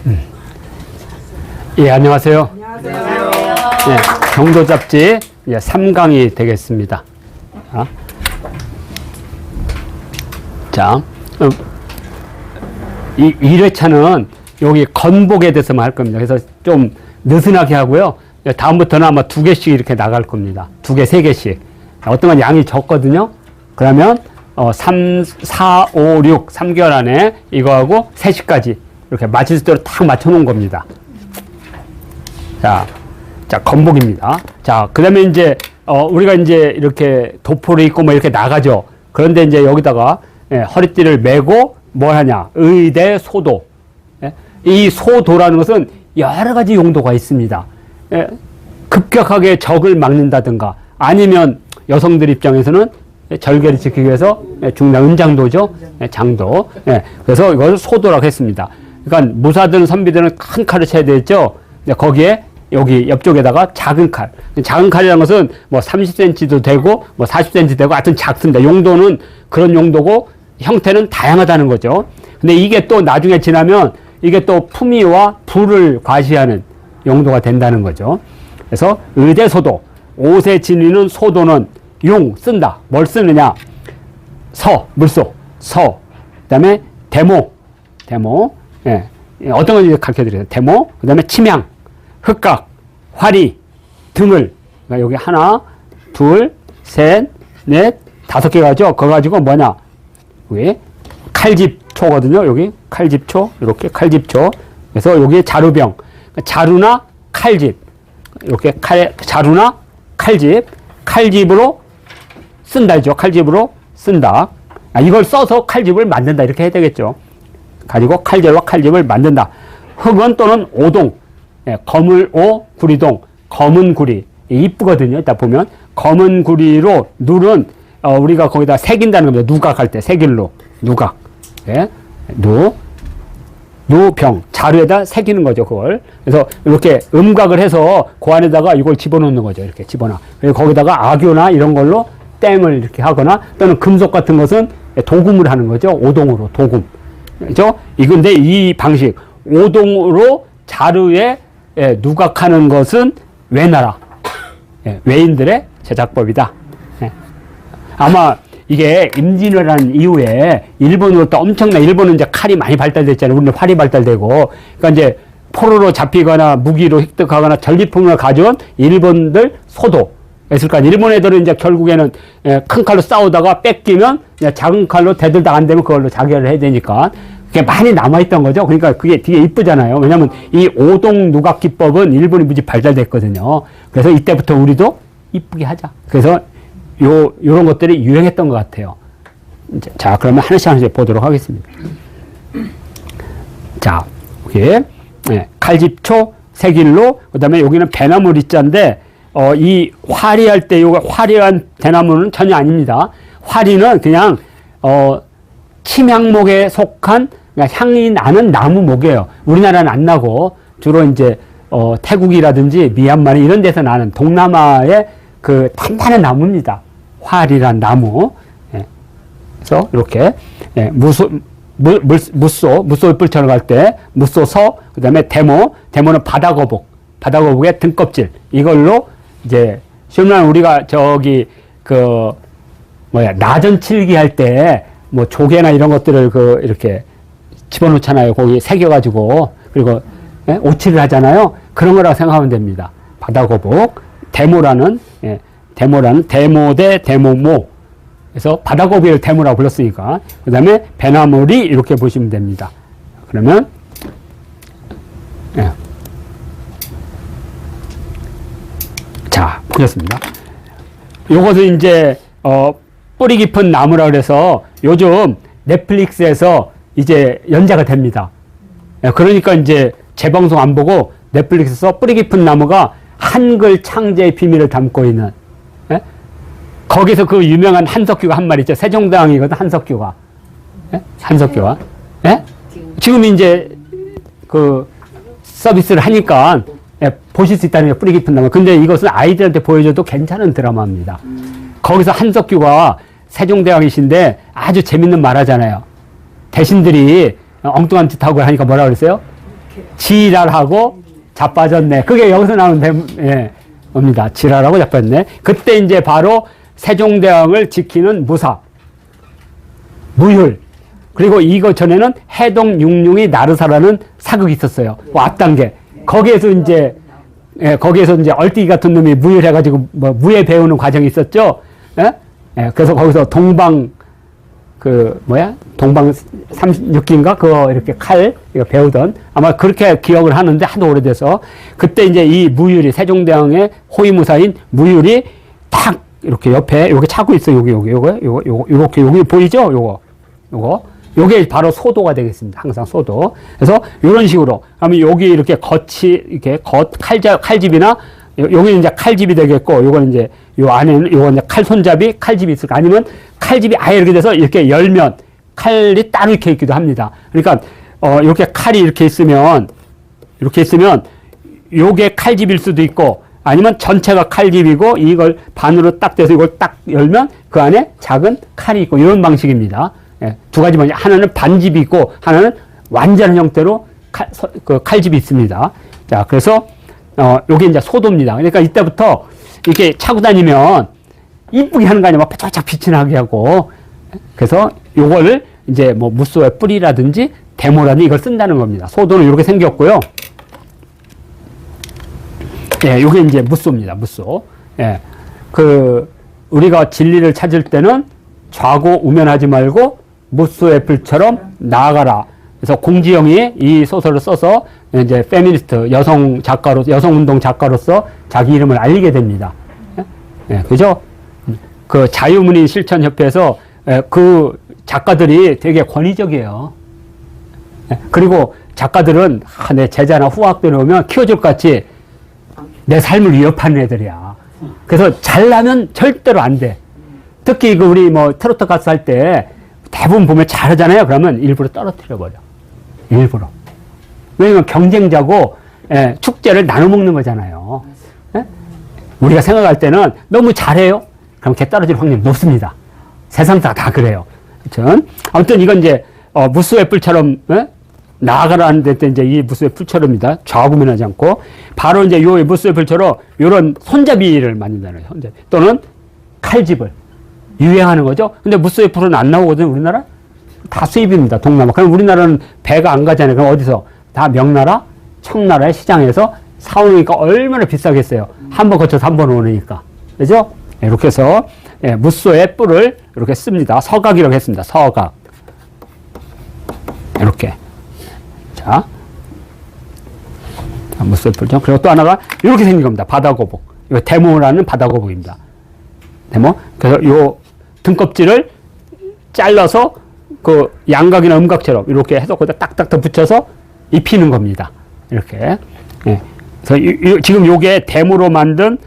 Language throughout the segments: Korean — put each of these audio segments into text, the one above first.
예, 안녕하세요. 안녕하세요. 예, 경도 잡지 3강이 되겠습니다. 자, 이 1회차는 여기 건복에 대해서만 할 겁니다. 그래서 좀 느슨하게 하고요. 다음부터는 아마 2개씩 이렇게 나갈 겁니다. 2개, 3개씩. 어떤 건 양이 적거든요. 그러면 3, 4, 5, 6, 3개월 안에 이거하고 3시까지 이렇게 맞출 수 있도록 딱 맞춰 놓은 겁니다. 자, 건복입니다. 자, 그 다음에 이제, 우리가 이제 이렇게 도포를 입고 뭐 이렇게 나가죠. 그런데 이제 여기다가, 허리띠를 메고 뭘 하냐. 의대 소도. 이 소도라는 것은 여러 가지 용도가 있습니다. 급격하게 적을 막는다든가 아니면 여성들 입장에서는 절개를 지키기 위해서 중요한 은장도죠. 장도. 그래서 이걸 소도라고 했습니다. 그러니까 무사든 선비들은 큰 칼을 쳐야 되겠죠. 거기에 여기 옆쪽에다가 작은 칼. 작은 칼이라는 것은 뭐 30cm도 되고 뭐 40cm 되고 하여튼 작습니다. 용도는 그런 용도고 형태는 다양하다는 거죠. 근데 이게 또 나중에 지나면 이게 또 품위와 부를 과시하는 용도가 된다는 거죠. 그래서 의대소도, 옷에 지니는 소도는 용 쓴다. 뭘 쓰느냐? 물소, 그 다음에 대모, 어떤 걸 가르쳐 드려요. 대모, 그 다음에 침향, 흑각, 화리, 등을, 그러니까 여기 하나, 둘, 셋, 넷, 5개가죠. 그거 가지고 뭐냐? 여기 칼집초거든요. 여기 칼집초, 이렇게 칼집초. 그래서 여기 자루병, 자루나 칼집, 이렇게 자루나 칼집, 칼집으로 쓴다죠. 칼집으로 쓴다. 이걸 써서 칼집을 만든다. 이렇게 해야 되겠죠. 가지고 칼질과 칼집을 만든다. 흑은 또는 오동, 거물오 구리동, 검은 구리. 이쁘거든요. 이따 보면. 검은 구리로 누른, 우리가 거기다 새긴다는 겁니다. 누각할 때, 새길로. 누각. 누병. 자루에다 새기는 거죠, 그걸. 그래서 이렇게 음각을 해서 그 안에다가 이걸 집어넣는 거죠. 이렇게 집어넣어. 그리고 거기다가 악유나 이런 걸로 땜을 이렇게 하거나 또는 금속 같은 것은 도금을 하는 거죠. 오동으로, 도금. 그죠? 이건데 이 방식, 오동으로 자루에 누각하는 것은 외나라, 외인들의 제작법이다. 아마 이게 임진왜란 이후에 일본으로부터 일본은 이제 칼이 많이 발달됐잖아요. 우리는 활이 발달되고. 그러니까 이제 포로로 잡히거나 무기로 획득하거나 전리품을 가져온 일본들 소도. 있을 거 아니에요. 일본 애들은 이제 결국에는 큰 칼로 싸우다가 뺏기면 작은 칼로 대들다 안 되면 그걸로 자결을 해야 되니까 그게 많이 남아있던 거죠. 그러니까 그게 되게 이쁘잖아요. 왜냐면 이 오동 누각 기법은 일본이 무지 발달됐거든요. 그래서 이때부터 우리도 이쁘게 하자. 그래서 요런 것들이 유행했던 것 같아요. 이제, 자, 그러면 하나씩 보도록 하겠습니다. 자, 여기, 칼집초, 색일로, 그 다음에 여기는 배나무 리자인데, 이 화리할 때, 요거 화리한 대나무는 전혀 아닙니다. 화리는 그냥, 침향목에 속한, 그러니까 향이 나는 나무목이에요. 우리나라는 안 나고, 주로 이제, 태국이라든지 미얀마나 이런 데서 나는 동남아의 그 단단한 나무입니다. 활이란 나무. 그래서 이렇게 무소 뿔처럼 갈 때 무소서, 그 다음에 대모는 바다거북의 등껍질. 이걸로 이제 실만 우리가 저기 나전칠기 할 때 뭐 조개나 이런 것들을 이렇게 집어넣잖아요. 거기 새겨가지고 그리고 오칠을 하잖아요. 그런 거라고 생각하면 됩니다. 바다거북. 대모대 대모모. 그래서 바다거북을 대모라고 불렀으니까. 그 다음에 배나무리 이렇게 보시면 됩니다. 그러면, 자, 보겠습니다. 요것은 이제, 뿌리 깊은 나무라 그래서 요즘 넷플릭스에서 이제 연재가 됩니다. 그러니까 이제 재방송 안 보고 넷플릭스에서 뿌리 깊은 나무가 한글 창제의 비밀을 담고 있는, 거기서 그 유명한 한석규가 한 말 있죠. 세종대왕이거든, 한석규가. 한석규가. 지금 이제 그 서비스를 하니까 보실 수 있다는 게 뿌리 깊은 나무. 근데 이것은 아이들한테 보여줘도 괜찮은 드라마입니다. 거기서 한석규가 세종대왕이신데 아주 재밌는 말 하잖아요. 대신들이 엉뚱한 짓 하고 하니까 뭐라 그랬어요? 지랄하고 자빠졌네. 그게 여기서 나오는 겁니다. 지랄하고 자빠졌네. 그때 이제 바로 세종대왕을 지키는 무사, 무율, 그리고 이거 전에는 해동 육룡이 나르사라는 사극이 있었어요. 앞단계. 거기에서 이제 얼띠기 같은 놈이 무율해가지고 뭐 무예 배우는 과정이 있었죠. 그래서 거기서 동방 36기인가? 그거 이렇게 칼, 이거 배우던, 아마 그렇게 기억을 하는데 하도 오래돼서, 그때 이제 이 무율이, 세종대왕의 호위무사인 무율이 딱 이렇게 옆에, 요게 차고 있어요. 요게 보이죠? 요게 바로 소도가 되겠습니다. 항상 소도. 그래서 요런 식으로, 그러면 여기 이렇게 이렇게 칼집이나, 여기는 이제 칼집이 되겠고, 요거는 이제, 요 안에는, 요건 이제 칼집이 있을까? 아니면 칼집이 아예 이렇게 돼서 이렇게 열면 칼이 따로 이렇게 있기도 합니다. 그러니까, 이렇게 칼이 이렇게 있으면, 요게 칼집일 수도 있고, 아니면 전체가 칼집이고, 이걸 반으로 딱 돼서 이걸 딱 열면 그 안에 작은 칼이 있고, 이런 방식입니다. 두 가지 방식. 하나는 반집이 있고, 하나는 완전한 형태로 칼집이 있습니다. 자, 그래서, 요게 이제 소도입니다. 그러니까 이때부터 이렇게 차고 다니면 이쁘게 하는 거 아니야. 막 바짝바짝 빛이 나게 하고. 그래서 요거를 이제 뭐 무쏘의 뿌리라든지 대모라든지 이걸 쓴다는 겁니다. 소도는 이렇게 생겼고요. 요게 이제 무쏘입니다. 무쏘. 우리가 진리를 찾을 때는 좌고 우면하지 말고 무쏘의 뿔처럼 나아가라. 그래서 공지영이 이 소설을 써서 이제 페미니스트 여성운동 작가로서 자기 이름을 알리게 됩니다. 그죠? 그 자유문인 실천협회에서 그 작가들이 되게 권위적이에요. 그리고 작가들은 내 제자나 후학들이 오면 키워줄 것 같이 내 삶을 위협하는 애들이야. 그래서 잘나면 절대로 안 돼. 특히 우리 트로트 가수 할 때 대부분 보면 잘하잖아요. 그러면 일부러 떨어뜨려 버려. 일부러. 왜냐면 경쟁자고, 축제를 나눠 먹는 거잖아요. 우리가 생각할 때는 너무 잘해요? 그럼 걔 떨어질 확률이 높습니다. 세상 다 그래요. 아무튼 이건 이제, 무쏘의 뿔처럼, 나아가라는 데 이제 이 무쏘의 뿔처럼입니다. 좌우면하지 않고. 바로 이제 요 무쏘의 뿔처럼 요런 손잡이를 만든다는 거예요. 손잡이. 또는 칼집을. 유행하는 거죠. 근데 무쏘의 뿔은 안 나오거든요, 우리나라? 다 수입입니다, 동남아. 그럼 우리나라는 배가 안 가잖아요. 그럼 어디서? 다 명나라, 청나라의 시장에서 사오니까 얼마나 비싸겠어요. 한 번 거쳐서 한 번 오니까. 그죠? 이렇게 해서, 무쏘의 뿔을 이렇게 씁니다. 서각이라고 했습니다. 서각. 이렇게. 자. 무쏘의 뿔죠. 그리고 또 하나가 이렇게 생긴 겁니다. 바다거북. 이거 대모라는 바다거북입니다. 대모. 그래서 요 등껍질을 잘라서 그 양각이나 음각처럼 이렇게 해서 거기다 딱딱딱 붙여서 입히는 겁니다. 이렇게. 그래서 지금 요게 대모로 만든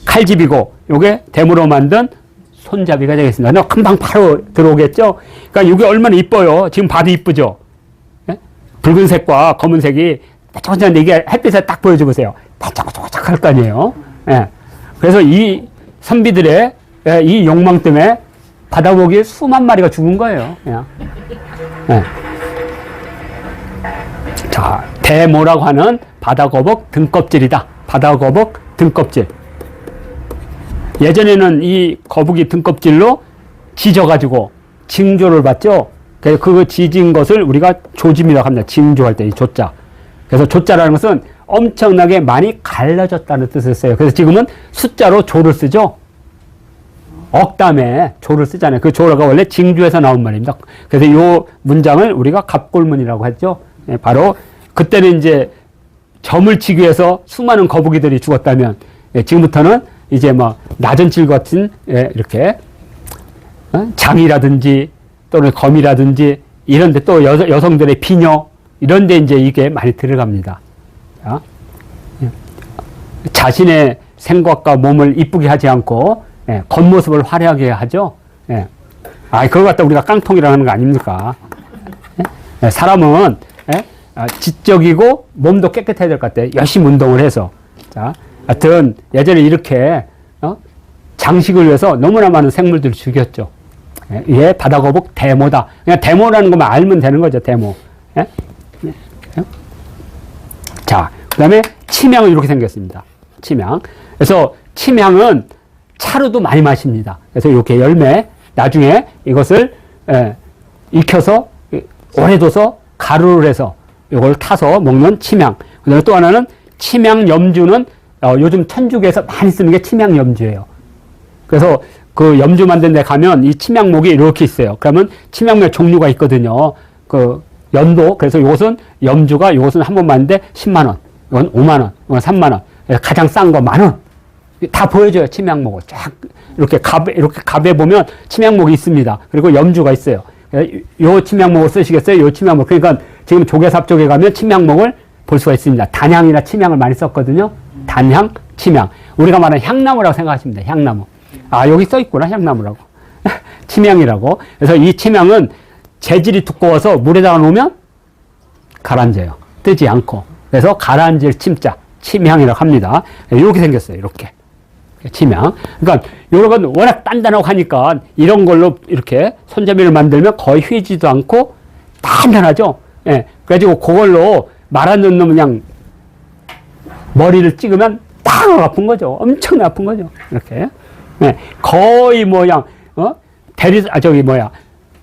칼집이고 요게 대모로 만든 손잡이가 되겠습니다. 금방 바로 들어오겠죠? 그러니까 요게 얼마나 이뻐요. 지금 봐도 이쁘죠? 붉은색과 검은색이 반짝반짝한데 이게 햇빛에 딱 보여줘 보세요. 반짝반짝 할 거 아니에요. 그래서 이 선비들의 이 욕망 때문에 바다거북이 수만 마리가 죽은 거예요. 그냥. 자, 대모라고 하는 바다거북 등껍질이다. 바다거북 등껍질. 예전에는 이 거북이 등껍질로 지져가지고 징조를 받죠. 그래서 그 지진 것을 우리가 조짐이라고 합니다. 징조할 때 이 조자. 그래서 조자라는 것은 엄청나게 많이 갈라졌다는 뜻이었어요. 그래서 지금은 숫자로 조를 쓰죠. 억담에 조를 쓰잖아요. 그 조가 원래 징조에서 나온 말입니다. 그래서 이 문장을 우리가 갑골문이라고 했죠. 바로 그때는 이제 점을 치기 위해서 수많은 거북이들이 죽었다면, 지금부터는 이제 나전칠 같은 이렇게 장이라든지 또는 검이라든지 이런데 또 여성들의 비녀 이런데 이제 이게 많이 들어갑니다. 자, 자신의 생각과 몸을 이쁘게 하지 않고 겉모습을 화려하게 하죠. 그걸 갖다 우리가 깡통이라고 하는 거 아닙니까? 사람은 지적이고 몸도 깨끗해야 될 것 같아요. 열심히 운동을 해서. 자, 하여튼 예전에 이렇게 장식을 위해서 너무나 많은 생물들을 죽였죠. 이게 바다거북 대모다. 그냥 대모라는 것만 알면 되는 거죠. 대모. 자, 그 다음에 침향은 이렇게 생겼습니다. 침향. 그래서 침향은 차로도 많이 마십니다. 그래서 이렇게 열매, 나중에 이것을 익혀서 오래 둬서 가루를 해서 이걸 타서 먹는 침향. 그 다음에 또 하나는 침향 염주는 요즘 천주교에서 많이 쓰는 게 침향 염주예요. 그래서 그 염주 만든 데 가면 이 침향목이 이렇게 있어요. 그러면 침향목 종류가 있거든요. 그 연도. 그래서 이것은 염주가 이것은 한 번 만드는데 10만 원. 이건 5만 원. 이건 3만 원. 가장 싼 거 10,000원. 다 보여줘요. 침향목을 쫙 이렇게 갑에 보면 침향목이 있습니다. 그리고 염주가 있어요. 요 침향목을 쓰시겠어요? 요 침향목. 그러니까 지금 조계삽 쪽에 가면 침향목을 볼 수가 있습니다. 단향이나 침향을 많이 썼거든요. 단향, 침향. 우리가 말하는 향나무라고 생각하시면 돼요. 향나무. 아, 여기 써 있구나. 향나무라고. 침향이라고. 그래서 이 침향은 재질이 두꺼워서 물에다가 놓으면 가라앉아요. 뜨지 않고. 그래서 가라앉을 침자, 침향이라고 합니다. 이렇게 생겼어요. 이렇게. 침향. 그러니까 이런 건 워낙 단단하고 하니까 이런 걸로 이렇게 손잡이를 만들면 거의 휘지도 않고 단단하죠. 예. 그래가지고 그걸로 말아놓는 그냥 머리를 찍으면 딱 아픈 거죠. 엄청 아픈 거죠. 이렇게. 예. 거의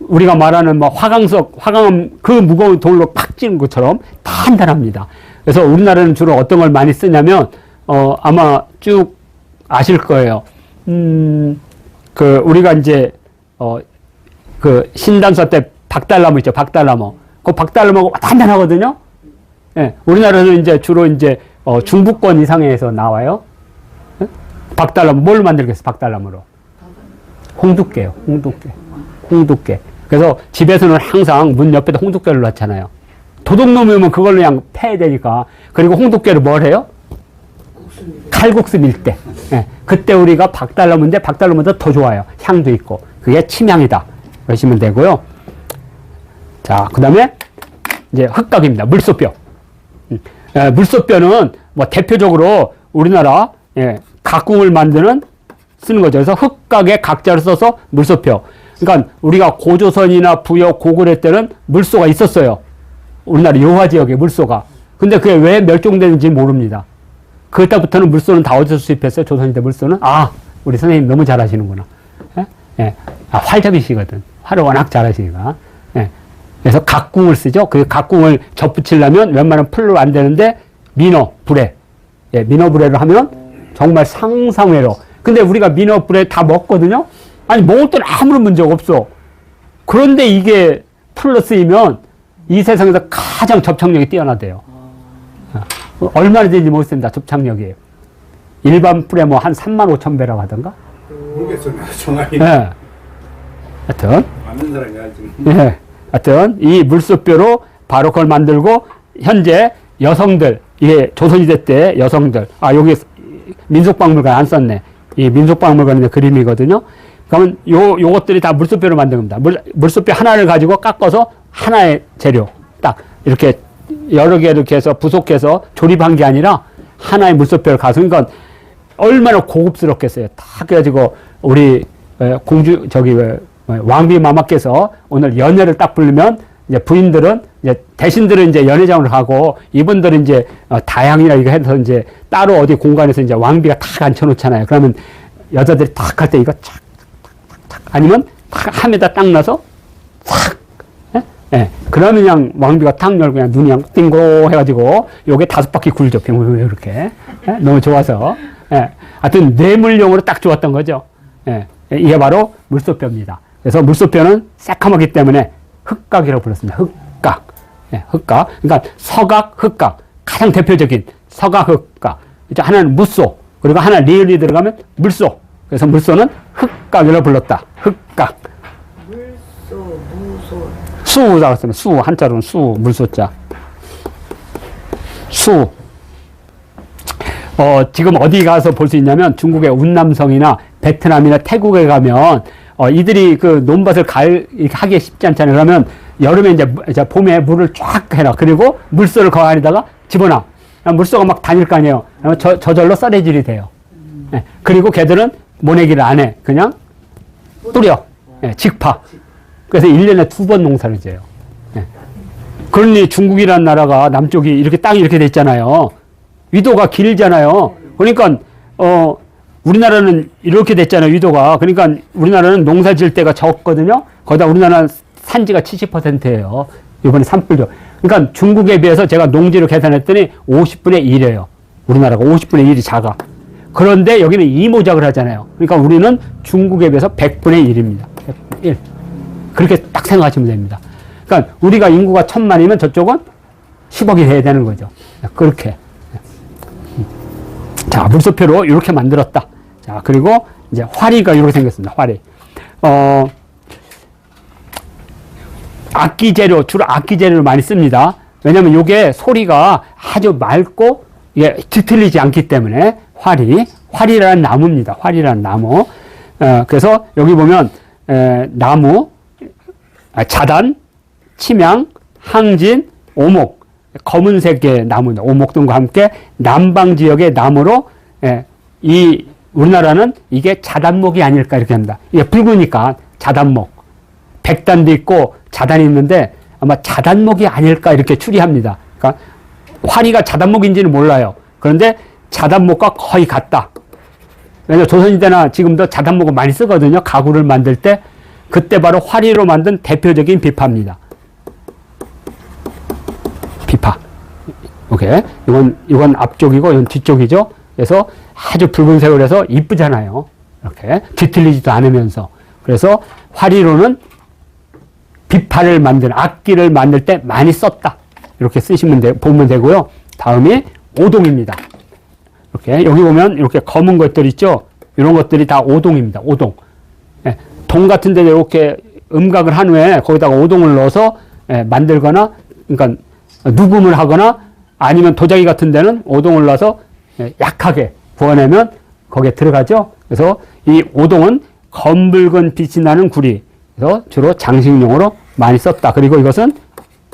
우리가 말하는 화강암 그 무거운 돌로 팍 찌는 것처럼 단단합니다. 그래서 우리나라는 주로 어떤 걸 많이 쓰냐면, 아마 쭉 아실 거예요. 우리가 이제, 신단서 때 박달나무 있죠. 박달나무. 그 박달나무가 단단하거든요. 예. 우리나라는 이제 주로 이제, 중부권 이상에서 나와요. 예? 박달나무. 뭘 만들겠어, 박달나무로? 홍두깨요. 홍두깨. 그래서 집에서는 항상 문 옆에다 홍두깨를 놨잖아요. 도둑 놈이면 그걸로 그냥 패야 되니까. 그리고 홍두깨를 뭘 해요? 칼국수 밀 때. 예. 그때 우리가 박달나무인데 박달나무보다 더 좋아요. 향도 있고. 그게 침향이다. 그러시면 되고요. 자, 그 다음에 이제 흑각입니다. 물소뼈. 물소뼈는 뭐 대표적으로 우리나라 각궁을 쓰는 거죠. 그래서 흑각에 각자를 써서 물소뼈. 그러니까 우리가 고조선이나 부여 고구려 때는 물소가 있었어요. 우리나라 요하 지역에 물소가. 근데 그게 왜 멸종되는지 모릅니다. 그때부터는 물소는 다 어디서 수입했어요? 조선시대 물소는? 아, 우리 선생님 너무 잘하시는구나. 예? 아, 활잡이시거든. 활을 워낙 잘하시니까. 예. 그래서 각궁을 쓰죠. 그 각궁을 접붙이려면 웬만하면 풀로 안 되는데 민어, 불에. 예, 민어 불에를 하면 정말 상상외로. 근데 우리가 민어 불에 다 먹거든요? 아니, 먹을 때는 아무런 문제가 없어. 그런데 이게 풀로 쓰이면 이 세상에서 가장 접착력이 뛰어나대요. 얼마나 되는지 모르겠습니다. 접착력이. 일반 풀에 뭐 한 35,000배라고 하던가? 모르겠어요. 정확히. 예. 하여튼. 맞는 사람이 알지. 예. 하여튼, 이 물소뼈로 바로 그걸 만들고, 현재 여성들, 이게 조선시대 때 여성들, 여기 민속박물관 안 썼네. 이 민속박물관의 그림이거든요. 그러면 요것들이 다 물소뼈로 만든 겁니다. 물소뼈 하나를 가지고 깎아서 하나의 재료. 딱, 이렇게 여러 개 이렇게 해서 부속해서 조립한 게 아니라 하나의 물소뼈를 가서, 그러니까 얼마나 고급스럽겠어요. 다 그래가지고 우리 왕비 마마께서 오늘 연회를 딱 부르면 이제 부인들은 이제 대신들은 이제 연회장으로 가고 이분들은 이제 다양이나 이거 해서 이제 따로 어디 공간에서 이제 왕비가 탁 앉혀놓잖아요. 그러면 여자들이 탁 할 때 이거 착 아니면 탁 함에다 딱 놔서 싹 예. 그러면 그냥 왕비가 탁 열고 그냥 눈이 그냥 띵고 해가지고 요게 5바퀴 굴죠. 이렇게. 예? 너무 좋아서. 예. 하여튼 뇌물용으로 딱 좋았던 거죠. 예. 이게 바로 물소뼈입니다. 그래서 물소뼈는 새카맣기 때문에 흑각이라고 불렀습니다. 흑각. 예, 흑각. 그러니까 서각, 흑각. 가장 대표적인 서각, 흑각. 이제 하나는 무소. 그리고 하나 리을이 들어가면 물소. 그래서 물소는 흑각이라고 불렀다. 흑각. 물소, 무소. 수라고 쓰면 수. 한자로는 수, 물소자. 수. 지금 어디 가서 볼 수 있냐면 중국의 운남성이나 베트남이나 태국에 가면 이들이 그 논밭을 하기 쉽지 않잖아요. 그러면 여름에 이제 봄에 물을 쫙 해놔. 그리고 물소를 그 안에다가 집어넣어. 물소가 막 다닐 거 아니에요. 저절로 썰해질이 돼요. 네. 그리고 걔들은 모내기를 안 해. 그냥 뿌려. 네. 직파. 그래서 1년에 2번 농사를 지어요. 네. 그러니 중국이라는 나라가 남쪽이 이렇게 땅이 이렇게 돼 있잖아요. 위도가 길잖아요. 그러니까 우리나라는 이렇게 됐잖아요. 위도가. 그러니까 우리나라는 농사 지을 때가 적거든요. 거기다 우리나라는 산지가 70%예요. 이번에 산불도. 그러니까 중국에 비해서 제가 농지를 계산했더니 50분의 1이에요. 우리나라가 50분의 1이 작아. 그런데 여기는 이모작을 하잖아요. 그러니까 우리는 중국에 비해서 100분의 1입니다. 100분의 1. 그렇게 딱 생각하시면 됩니다. 그러니까 우리가 인구가 1000만이면 저쪽은 10억이 돼야 되는 거죠. 그렇게. 자, 물소표로 이렇게 만들었다. 자, 그리고 이제 화리가 이렇게 생겼습니다. 화리. 악기 재료, 주로 악기 재료를 많이 씁니다. 왜냐면 이게 소리가 아주 맑고 이게 뒤틀리지 않기 때문에 화리라는 나무입니다. 화리라는 나무. 그래서 여기 보면 나무, 자단, 침향, 항진, 오목, 검은색의 나무입니다. 오목 등과 함께 남방 지역의 나무로 이 우리나라는 이게 자단목이 아닐까 이렇게 합니다. 이게 붉으니까 자단목. 백단도 있고 자단이 있는데 아마 자단목이 아닐까 이렇게 추리합니다. 그러니까 화리가 자단목인지는 몰라요. 그런데 자단목과 거의 같다. 왜냐하면 조선시대나 지금도 자단목을 많이 쓰거든요. 가구를 만들 때. 그때 바로 화리로 만든 대표적인 비파입니다. 비파. 오케이. 이건 앞쪽이고, 이건 뒤쪽이죠. 그래서 아주 붉은색으로 해서 이쁘잖아요. 이렇게. 뒤틀리지도 않으면서. 그래서 화리로는 비파를 만드는, 악기를 만들 때 많이 썼다. 이렇게 보면 되고요. 다음이 오동입니다. 이렇게. 여기 보면 이렇게 검은 것들 있죠? 이런 것들이 다 오동입니다. 오동. 예. 동 같은 데 이렇게 음각을 한 후에 거기다가 오동을 넣어서 만들거나, 그러니까 누금을 하거나 아니면 도자기 같은 데는 오동을 넣어서 약하게 구워내면 거기에 들어가죠. 그래서 이 오동은 검붉은 빛이 나는 구리. 그래서 주로 장식용으로 많이 썼다. 그리고 이것은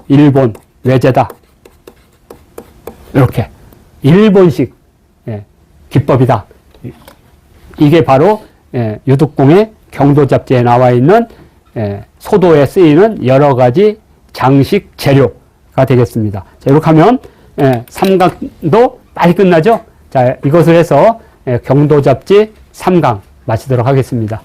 일본 외제다. 이렇게 일본식 기법이다. 이게 바로 유득공의 경도 잡지에 나와 있는 소도에 쓰이는 여러 가지 장식 재료가 되겠습니다. 자, 이렇게 하면 3강도 빨리 끝나죠. 자, 이것을 해서 경도 잡지 3강 마치도록 하겠습니다.